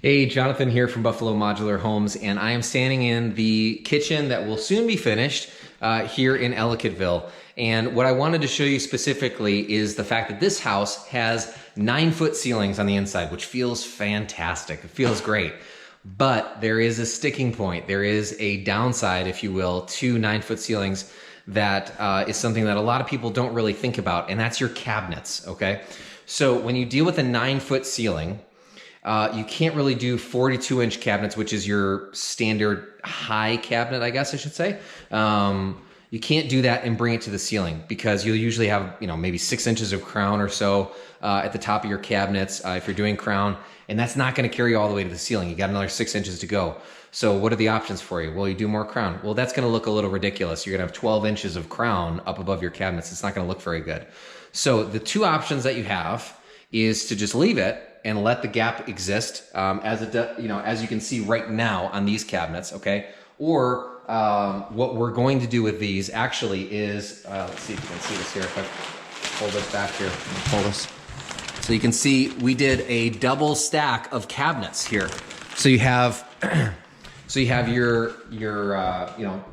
Hey, Jonathan here from Buffalo Modular Homes, and I am standing in the kitchen that will soon be finished here in Ellicottville. And what I wanted to show you specifically is the fact that this house has 9-foot ceilings on the inside, which feels fantastic. It feels great. But there is a sticking point. There is a downside, if you will, to 9-foot ceilings that is something that a lot of people don't really think about, and that's your cabinets, okay? So when you deal with a 9-foot ceiling, you can't really do 42-inch cabinets, which is your standard high cabinet, I guess I should say. You can't do that and bring it to the ceiling because you'll usually have, maybe 6 inches of crown or so at the top of your cabinets if you're doing crown, and that's not going to carry you all the way to the ceiling. You got another 6 inches to go. So what are the options for you? Well, you do more crown. Well, that's going to look a little ridiculous. You're going to have 12 inches of crown up above your cabinets. It's not going to look very good. So the two options that you have is to just leave it and let the gap exist as you can see right now on these cabinets, okay? Or what we're going to do with these actually is, let's see if you can see this here. If I pull this back here, pull this. So you can see we did a double stack of cabinets here. So you have, your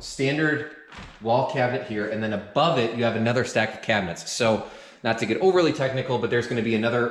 standard wall cabinet here, and then above it you have another stack of cabinets. So not to get overly technical, but there's going to be another,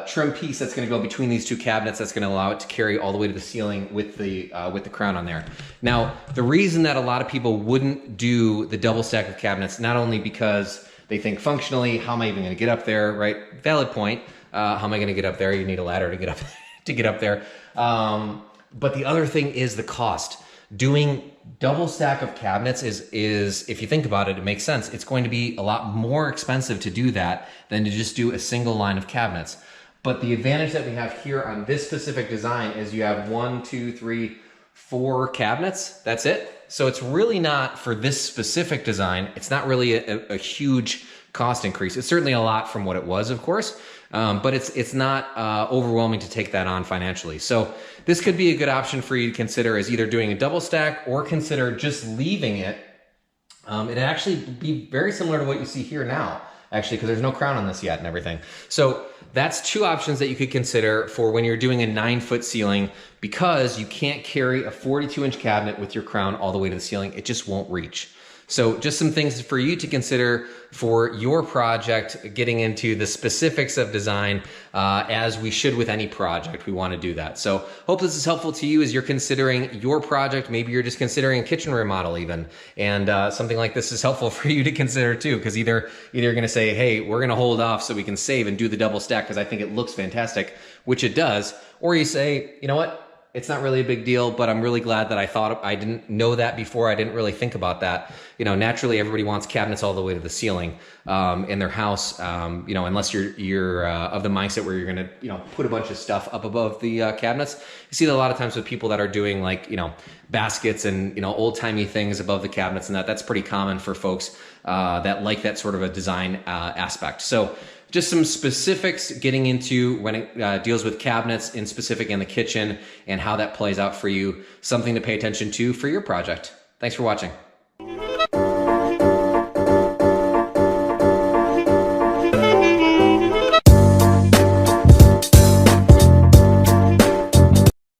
trim piece that's going to go between these two cabinets that's going to allow it to carry all the way to the ceiling with the crown on there. Now, the reason that a lot of people wouldn't do the double stack of cabinets, not only because they think functionally, how am I even going to get up there, right? Valid point. How am I going to get up there? You need a ladder to get up to get up there. But the other thing is the cost. Doing double stack of cabinets is if you think about it, it makes sense. It's going to be a lot more expensive to do that than to just do a single line of cabinets. But the advantage that we have here on this specific design is you have 1, 2, 3, 4 cabinets. That's it. So it's really not, for this specific design, it's not really a huge cost increase. It's certainly a lot from what it was, of course, but it's not overwhelming to take that on financially. So this could be a good option for you to consider as either doing a double stack or consider just leaving it. It'd actually be very similar to what you see here now, actually, because there's no crown on this yet and everything. So that's two options that you could consider for when you're doing a 9-foot ceiling, because you can't carry a 42-inch cabinet with your crown all the way to the ceiling. It just won't reach. So just some things for you to consider for your project, getting into the specifics of design, as we should with any project. We want to do that. So hope this is helpful to you as you're considering your project. Maybe you're just considering a kitchen remodel even. And something like this is helpful for you to consider too, because either you're going to say, hey, we're going to hold off so we can save and do the double stack because I think it looks fantastic, which it does. Or you say, you know what? It's not really a big deal, but I'm really glad that I didn't know that before. I didn't really think about that. Naturally everybody wants cabinets all the way to the ceiling in their house, unless you're of the mindset where you're going to, put a bunch of stuff up above the cabinets. You see that a lot of times with people that are doing baskets and, old-timey things above the cabinets, and that's pretty common for folks that like that sort of a design aspect. So just some specifics getting into when it deals with cabinets in specific in the kitchen and how that plays out for you. Something to pay attention to for your project. Thanks for watching.